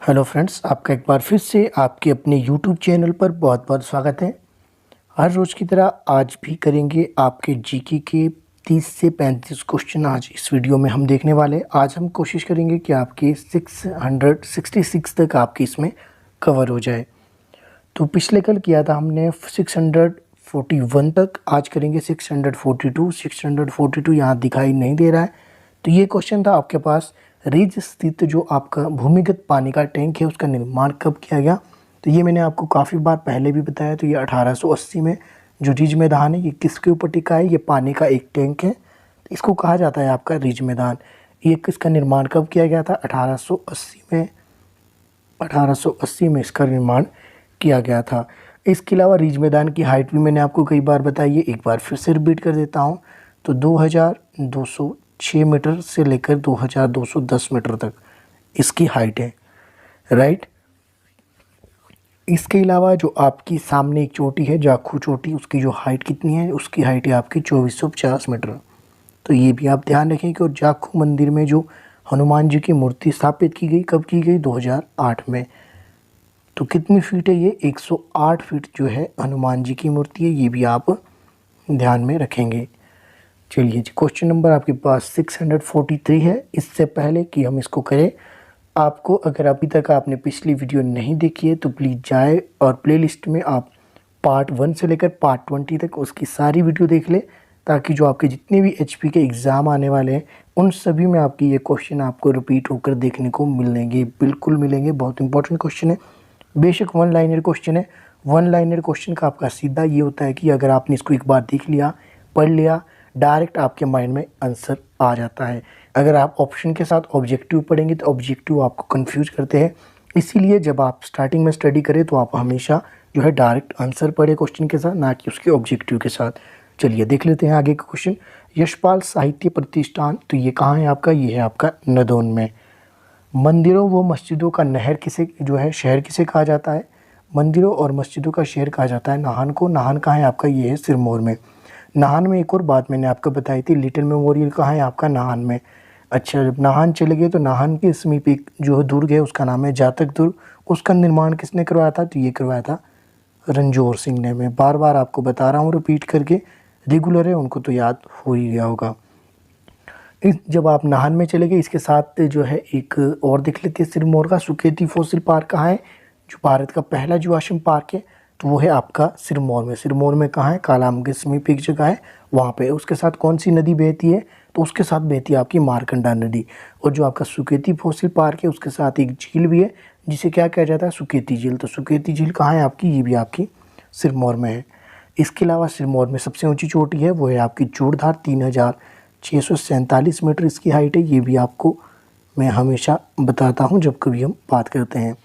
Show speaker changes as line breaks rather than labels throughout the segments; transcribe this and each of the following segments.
Hello friends, आपका एक बार फिर से आपके अपने यूट्यूब चैनल पर बहुत बहुत स्वागत है। हर रोज़ की तरह आज भी करेंगे आपके जीके के 30 से 35 क्वेश्चन आज इस वीडियो में हम देखने वाले हैं। आज हम कोशिश करेंगे कि आपके 666 तक आपके इसमें कवर हो जाए। तो पिछले कल किया था हमने 641 तक, आज करेंगे 642। 642 यहाँ दिखाई नहीं दे रहा है। तो ये क्वेश्चन था आपके पास, रिज स्थित जो आपका भूमिगत पानी का टैंक है उसका निर्माण कब किया गया। तो ये मैंने आपको काफ़ी बार पहले भी बताया। तो ये 1880 में जो रिज मैदान है ये किसके ऊपर टिका है, ये पानी का एक टैंक है। तो इसको कहा जाता है आपका रिज मैदान। ये किसका निर्माण कब किया गया था? 1880 में। 1880 में इसका निर्माण किया गया था। इसके अलावा रिज मैदान की हाइट भी मैंने आपको कई बार बताई है, एक बार फिर से रिपीट कर देता हूँ। तो 2206 मीटर से लेकर 2210 मीटर तक इसकी हाइट है, राइट। इसके अलावा जो आपकी सामने एक चोटी है, जाखू चोटी, उसकी जो हाइट कितनी है? उसकी हाइट है आपकी 2450 मीटर। तो ये भी आप ध्यान रखें कि और जाखू मंदिर में जो हनुमान जी की मूर्ति स्थापित की गई, कब की गई? 2008 में। तो कितनी फीट है ये? 108 फीट जो है हनुमान जी की मूर्ति है, ये भी आप ध्यान में रखेंगे। चलिए जी, क्वेश्चन नंबर आपके पास 643 है। इससे पहले कि हम इसको करें, आपको अगर अभी तक आपने पिछली वीडियो नहीं देखी है तो प्लीज़ जाए और प्लेलिस्ट में आप पार्ट 1 से लेकर पार्ट 20 तक उसकी सारी वीडियो देख ले, ताकि जो आपके जितने भी एचपी के एग्ज़ाम आने वाले हैं उन सभी में आपकी ये क्वेश्चन आपको रिपीट होकर देखने को मिलेंगे, बिल्कुल मिलेंगे। बहुत इंपॉर्टेंट क्वेश्चन है, बेशक वन लाइनर क्वेश्चन है। वन लाइनर क्वेश्चन का आपका सीधा ये होता है कि अगर आपने इसको एक बार देख लिया, पढ़ लिया, डायरेक्ट आपके माइंड में आंसर आ जाता है। अगर आप ऑप्शन के साथ ऑब्जेक्टिव पढ़ेंगे तो ऑब्जेक्टिव आपको कंफ्यूज करते हैं। इसीलिए जब आप स्टार्टिंग में स्टडी करें तो आप हमेशा जो है डायरेक्ट आंसर पढ़े क्वेश्चन के साथ, ना कि उसके ऑब्जेक्टिव के साथ। चलिए देख लेते हैं आगे का क्वेश्चन। यशपाल साहित्य प्रतिष्ठान, तो ये कहाँ है आपका? ये है आपका नदौन में। मंदिरों व मस्जिदों का नहर किसे जो है शहर किसे कहा जाता है? मंदिरों और मस्जिदों का शहर कहा जाता है नाहन को। नाहन कहाँ है आपका? ये है सिरमौर में। नाहन में एक और बात मैंने आपको बताई थी, लिटिल मेमोरियल कहाँ है आपका? नाहन में। अच्छा, जब नाहन चले गए तो नाहन के समीप एक जो दुर्ग है उसका नाम है जातक दुर्ग। उसका निर्माण किसने करवाया था? तो ये करवाया था रणजोर सिंह ने। मैं बार बार आपको बता रहा हूँ, रिपीट करके, रेगुलर है उनको तो याद हो ही गया होगा। जब आप नाहन में चले गए, इसके साथ जो है एक और देख लेते हैं सिरमौर का। सुकेती फॉसिल पार्क कहाँ है? जो भारत का पहला जीवाश्म पार्क है तो वो है आपका सिरमौर में। सिरमौर में कहाँ है? कालाअंब के समीप एक जगह है, वहाँ पे। उसके साथ कौन सी नदी बहती है? तो उसके साथ बहती है आपकी मारकंडा नदी। और जो आपका सुकेती फॉसिल पार्क है उसके साथ एक झील भी है जिसे क्या कहा जाता है? सुकेती झील। तो सुकेती झील कहाँ है आपकी? ये भी आपकी सिरमौर में है। इसके अलावा सिरमौर में सबसे ऊँची चोटी है वो है आपकी चूड़धार, 3647 मीटर इसकी हाइट है। ये भी आपको मैं हमेशा बताता हूँ जब कभी हम बात करते हैं।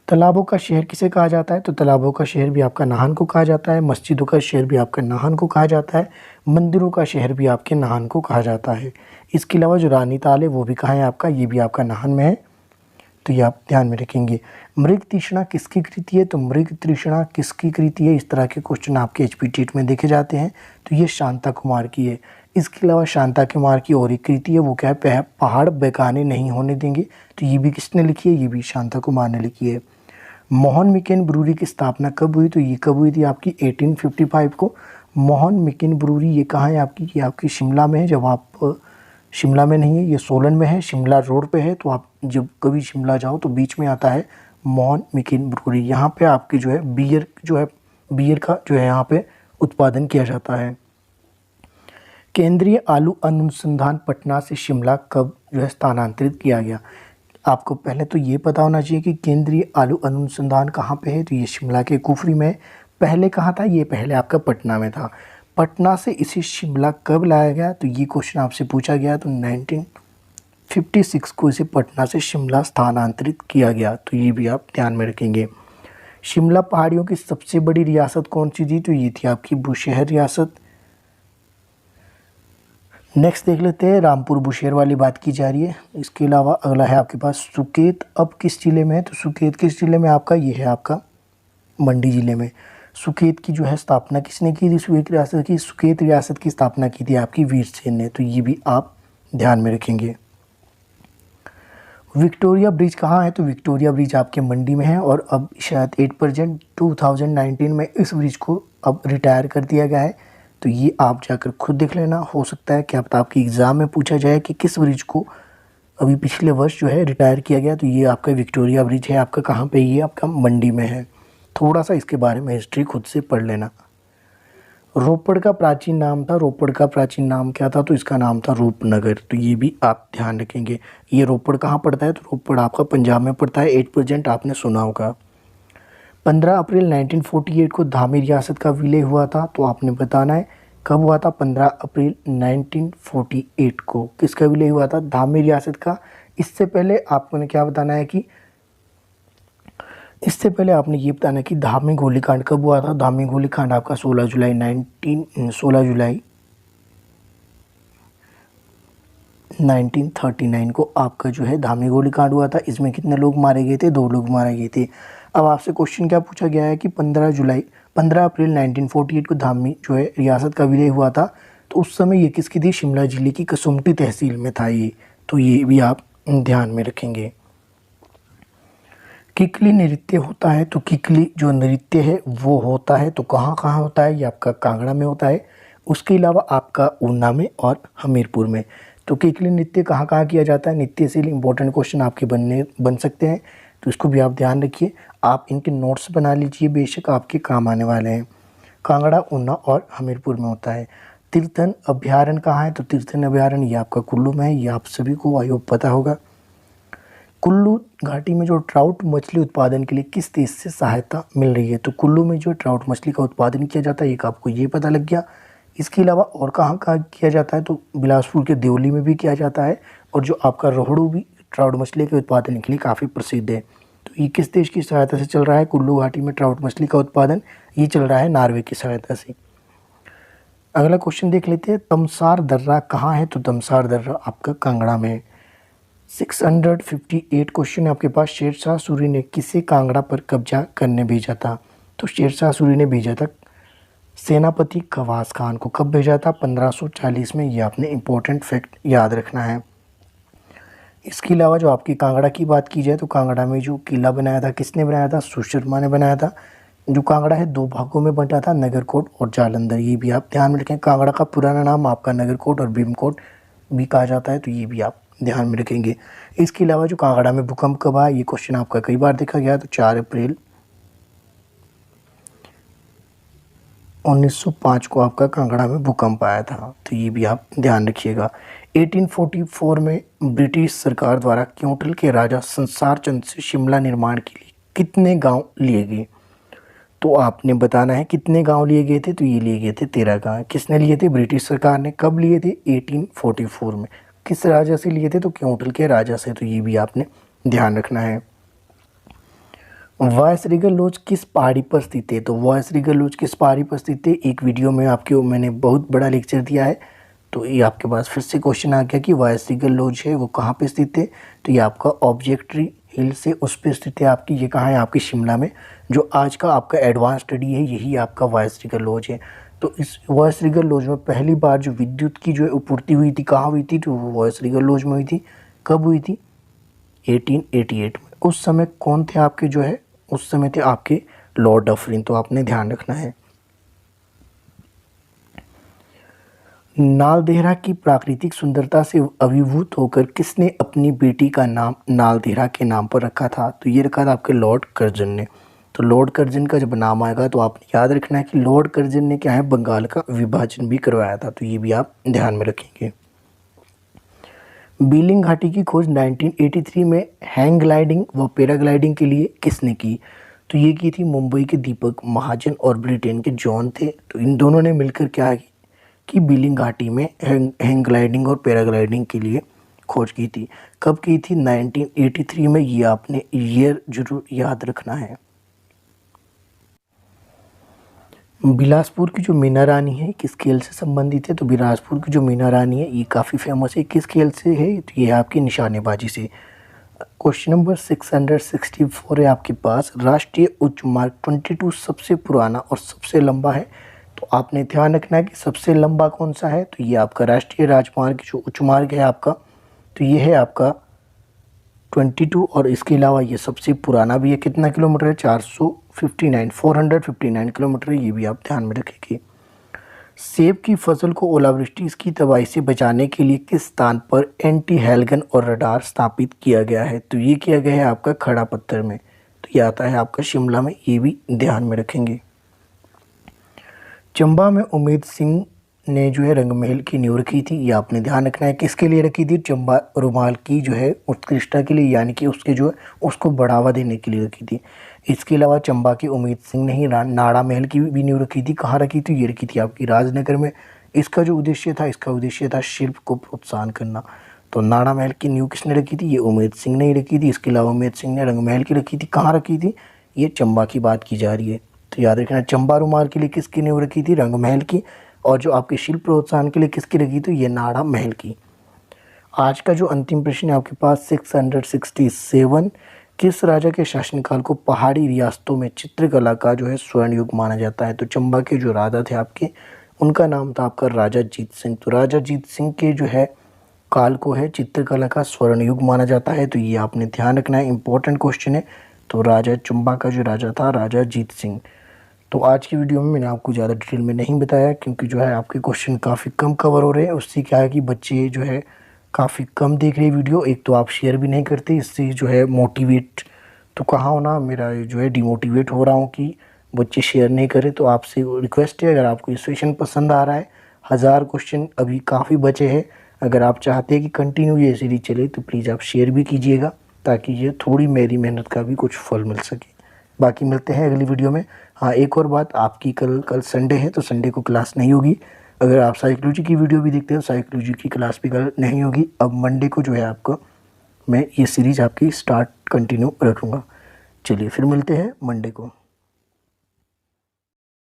तालाबों का शहर किसे कहा जाता है? तो तालाबों का शहर भी आपका नाहन को कहा जाता है। मस्जिदों का शहर भी आपका नाहन को कहा जाता है। मंदिरों का शहर भी आपके नाहन को कहा जाता है। इसके अलावा जो रानी ताल है वो भी कहाँ है आपका? ये भी आपका नाहन में है। तो ये आप ध्यान में रखेंगे। मृग तृष्णा किसकी कृति है? तो मृग तृष्णा किसकी कृति है? इस तरह के क्वेश्चन आपके एचपीटीट में देखे जाते हैं। तो ये शांता कुमार की है। इसके अलावा शांता कुमार की और एक कृति है, वो क्या है? पहाड़ बेगाने नहीं होने देंगे। तो ये भी किसने लिखी है? ये भी शांता कुमार ने लिखी है। मोहन मिकेन ब्रूरी की स्थापना कब हुई? तो ये कब हुई थी आपकी? 1855 को। मोहन मिकेन ब्रूरी ये कहाँ है आपकी? ये आपकी शिमला में है। जब आप शिमला में नहीं है, ये सोलन में है, शिमला रोड पे है। तो आप जब कभी शिमला जाओ तो बीच में आता है मोहन मिकेन ब्रूरी। यहाँ पे आपकी जो है बियर का जो है यहाँ पे उत्पादन किया जाता है। केंद्रीय आलू अनुसंधान पटना से शिमला कब जो है स्थानांतरित किया गया? आपको पहले तो ये पता होना चाहिए कि केंद्रीय आलू अनुसंधान कहाँ पे है। तो ये शिमला के कुफरी में। पहले कहाँ था? ये पहले आपका पटना में था। पटना से इसे शिमला कब लाया गया? तो ये क्वेश्चन आपसे पूछा गया। तो 1956 को इसे पटना से शिमला स्थानांतरित किया गया। तो ये भी आप ध्यान में रखेंगे। शिमला पहाड़ियों की सबसे बड़ी रियासत कौन सी थी? तो ये थी आपकी बुशहर रियासत। नेक्स्ट देख लेते हैं, रामपुर बुशहर वाली बात की जा रही है। इसके अलावा अगला है आपके पास सुकेत अब किस जिले में है? तो सुकेत किस जिले में आपका? ये है आपका मंडी जिले में। सुकेत की जो है स्थापना किसने की थी? सुकेत रियासत की स्थापना की थी आपकी वीरसेन ने। तो ये भी आप ध्यान में रखेंगे। विक्टोरिया ब्रिज कहाँ है? तो विक्टोरिया ब्रिज आपके मंडी में है और अब शायद 8% 2019 में इस ब्रिज को अब रिटायर कर दिया गया है। तो ये आप जाकर खुद देख लेना, हो सकता है कि आपके एग्ज़ाम में पूछा जाए कि किस ब्रिज को अभी पिछले वर्ष जो है रिटायर किया गया। तो ये आपका विक्टोरिया ब्रिज है, आपका कहाँ पे? ये आपका मंडी में है। थोड़ा सा इसके बारे में हिस्ट्री खुद से पढ़ लेना। रोपड़ का प्राचीन नाम था, रोपड़ का प्राचीन नाम क्या था? तो इसका नाम था रूपनगर। तो ये भी आप ध्यान रखेंगे। ये रोपड़ कहाँ पड़ता है? तो रोपड़ आपका पंजाब में पड़ता है। 8% आपने सुना होगा। 15 अप्रैल 1948 को धामी रियासत का विलय हुआ था। तो आपने बताना है कब हुआ था? 15 अप्रैल 1948 को किसका विलय हुआ था? धामी रियासत का। इससे पहले आपको क्या बताना है कि इससे पहले आपने ये बताना है कि धामी गोलीकांड कब हुआ था? धामी गोलीकांड आपका 16 जुलाई 1939 को आपका जो है धामी गोलीकांड हुआ था। इसमें कितने लोग मारे गए थे? 2 लोग मारे गए थे। अब आपसे क्वेश्चन क्या पूछा गया है कि 15 अप्रैल 1948 को धामी जो है रियासत का विलय हुआ था। तो उस समय ये किसकी थी? शिमला जिले की कसुम्पटी तहसील में था ये। तो ये भी आप ध्यान में रखेंगे। किकली नृत्य होता है, तो किकली जो नृत्य है वो होता है तो कहाँ कहाँ होता है? ये आपका कांगड़ा में होता है। उसके अलावा आपका ऊना में और हमीरपुर में। तो किकली नृत्य कहाँ कहाँ किया जाता है? नृत्य से इंपॉर्टेंट क्वेश्चन आपके बन सकते हैं, तो इसको भी आप ध्यान रखिए। आप इनके नोट्स बना लीजिए, बेशक आपके काम आने वाले हैं। कांगड़ा, ऊना और हमीरपुर में होता है। तीर्थन अभ्यारण्य कहाँ है? तो तीर्थन अभ्यारण्य ये आपका कुल्लू में है। ये आप सभी को आई होप पता होगा। कुल्लू घाटी में जो ट्राउट मछली उत्पादन के लिए किस देश से सहायता मिल रही है? तो कुल्लू में जो ट्राउट मछली का उत्पादन किया जाता है, एक आपको ये पता लग गया। इसके अलावा और कहाँ कहाँ किया जाता है? तो बिलासपुर के देवली में भी किया जाता है। और जो आपका रोहड़ू भी ट्राउट मछली के उत्पादन के लिए काफ़ी प्रसिद्ध है। तो ये किस देश की सहायता से चल रहा है? कुल्लू घाटी में ट्राउट मछली का उत्पादन ये चल रहा है नॉर्वे की सहायता से। अगला क्वेश्चन देख लेते हैं। तमसार दर्रा कहाँ है? तो तमसार दर्रा आपका कांगड़ा में है। 658 क्वेश्चन आपके पास। शेरशाह सूरी ने किसे कांगड़ा पर कब्जा करने भेजा था? तो शेरशाह सूरी ने भेजा था सेनापति खवास खान को। कब भेजा था? 1540 में। ये आपने इंपॉर्टेंट फैक्ट याद रखना है। इसके अलावा जो आपकी कांगड़ा की बात की जाए तो कांगड़ा में जो किला बनाया था किसने बनाया था? सुशर्मा ने बनाया था। जो कांगड़ा है 2 भागों में बंटा था, नगरकोट और जालंधर। ये भी आप ध्यान में रखें। कांगड़ा का पुराना नाम आपका नगरकोट और भीमकोट भी कहा जाता है। तो ये भी आप ध्यान में रखेंगे। इसके अलावा जो कांगड़ा में भूकंप कब आया? ये क्वेश्चन आपका कई बार देखा गया। तो 4 अप्रैल 1905 को आपका कांगड़ा में भूकंप आया था। तो ये भी आप ध्यान रखिएगा। 1844 में ब्रिटिश सरकार द्वारा क्योंटल के राजा संसार चंद से शिमला निर्माण के लिए कितने गांव लिए गए? तो आपने बताना है कितने गांव लिए गए थे। तो ये लिए गए थे 13 गांव। किसने लिए थे? ब्रिटिश सरकार ने। कब लिए थे? 1844 में। किस राजा से लिए थे? तो क्योंटल के राजा से। तो ये भी आपने ध्यान रखना है। वायसरीगल लॉज किस पहाड़ी पर स्थित है? तो वायसरीगल लॉज किस पहाड़ी पर स्थित है? एक वीडियो में आपको मैंने बहुत बड़ा लेक्चर दिया है। तो ये आपके पास फिर से क्वेश्चन आ गया कि वायसरीगल लॉज है वो कहाँ पे स्थित है? तो ये आपका ऑब्जेक्टरी हिल से उस पर स्थित है आपकी। ये कहाँ है? आपकी शिमला में। जो आज का आपका एडवांस स्टडी है यही आपका वायसरीगल लॉज है। तो इस वायसरीगल लॉज में पहली बार जो विद्युत की जो आपूर्ति हुई थी कहाँ हुई थी? तो वो वायसरीगल लॉज में हुई थी। कब हुई थी? 1888 में। उस समय कौन थे आपके जो है? उस समय थे आपके लॉर्ड डफरिन। तो आपने ध्यान रखना है। नालदेहरा की प्राकृतिक सुंदरता से अभिभूत होकर किसने अपनी बेटी का नाम नालदेहरा के नाम पर रखा था? तो ये रखा था आपके लॉर्ड कर्जन ने। तो लॉर्ड कर्जन का जब नाम आएगा तो आपने याद रखना है कि लॉर्ड कर्जन ने क्या है? बंगाल का विभाजन भी करवाया था। तो ये भी आप ध्यान में रखेंगे। बीलिंग घाटी की खोज 1983 में हैंग ग्लाइडिंग व पैराग्लाइडिंग के लिए किसने की? तो ये की थी मुंबई के दीपक महाजन और ब्रिटेन के जॉन थे। तो इन दोनों ने मिलकर क्या की कि बीलिंग घाटी में हैंग ग्लाइडिंग और पैराग्लाइडिंग के लिए खोज की थी। कब की थी? 1983 में। ये आपने ईयर जरूर याद रखना है। बिलासपुर की जो मीना रानी है किस खेल से संबंधित है? तो बिलासपुर की जो मीना रानी है ये काफ़ी फेमस है। किस खेल से है? तो ये है आपकी निशानेबाजी से। क्वेश्चन नंबर 664 है आपके पास। राष्ट्रीय उच्च मार्ग 22 सबसे पुराना और सबसे लंबा है। तो आपने ध्यान रखना है कि सबसे लंबा कौन सा है? तो ये आपका राष्ट्रीय राजमार्ग जो उच्च मार्ग है आपका, तो ये है आपका 452 और इसके अलावा ये सबसे पुराना भी है। कितना किलोमीटर है? 459 किलोमीटर है। ये भी आप ध्यान में रखेंगे। सेब की फसल को ओलावृष्टि की तबाही से बचाने के लिए किस स्थान पर एंटी हेलगन और रडार स्थापित किया गया है? तो ये किया गया है आपका खड़ा पत्थर में। तो ये आता है आपका शिमला में। ये भी ध्यान में रखेंगे। चंबा में उमेद सिंह ने जो है रंगमहल की नींव रखी थी। ये आपने ध्यान रखना है। किसके लिए रखी थी? चंबा रुमाल की जो है उत्कृष्टता के लिए, यानी कि उसके जो है उसको बढ़ावा देने के लिए रखी थी। इसके अलावा चंबा के उमेद सिंह ने ही नाड़ा महल की भी नींव रखी थी। कहाँ रखी थी? ये रखी थी आपकी राजनगर में। इसका जो उद्देश्य था शिल्प को प्रोत्साहन करना। तो नाड़ा महल की नींव किसने रखी थी? ये उमेद सिंह ने ही रखी थी। इसके अलावा उमेद सिंह ने रंगमहल की रखी थी। कहाँ रखी थी? ये चंबा की बात की जा रही है। तो याद रखना, चंबा रुमाल के लिए किसकी नींव रखी थी? रंगमहल की। और जो आपके शिल्प प्रोत्साहन के लिए किसकी रखी थी? ये नाड़ा महल की। आज का जो अंतिम प्रश्न है आपके पास 667, किस राजा के शासनकाल को पहाड़ी रियासतों में चित्रकला का जो है स्वर्ण युग माना जाता है? तो चंबा के जो राजा थे आपके, उनका नाम था आपका राजा जीत सिंह। तो राजा जीत सिंह के जो है काल को है चित्रकला का स्वर्ण युग माना जाता है। तो ये आपने ध्यान रखना है, इंपॉर्टेंट क्वेश्चन है। तो राजा चंबा का जो राजा था राजा जीत सिंह। तो आज की वीडियो में मैंने आपको ज़्यादा डिटेल में नहीं बताया, क्योंकि जो है आपके क्वेश्चन काफ़ी कम कवर हो रहे हैं। उससे क्या है कि बच्चे जो है काफ़ी कम देख रहे वीडियो। एक तो आप शेयर भी नहीं करते, इससे जो है मोटिवेट तो कहाँ होना, मेरा जो है डिमोटिवेट हो रहा हूँ कि बच्चे शेयर नहीं करें। तो आपसे रिक्वेस्ट है, अगर आपको ये सेशन पसंद आ रहा है, 1000 क्वेश्चन अभी काफ़ी बचे हैं, अगर आप चाहते हैं कि कंटिन्यू ये सीरीज चले तो प्लीज़ आप शेयर भी कीजिएगा, ताकि ये थोड़ी मेरी मेहनत का भी कुछ फल मिल सके। बाकी मिलते हैं अगली वीडियो में। हाँ, एक और बात, आपकी कल संडे है तो संडे को क्लास नहीं होगी। अगर आप साइकोलॉजी की वीडियो भी देखते हो, साइकोलॉजी की क्लास भी कल नहीं होगी। अब मंडे को जो है आपको मैं ये सीरीज़ आपकी स्टार्ट कंटिन्यू रखूँगा। चलिए फिर मिलते हैं मंडे को।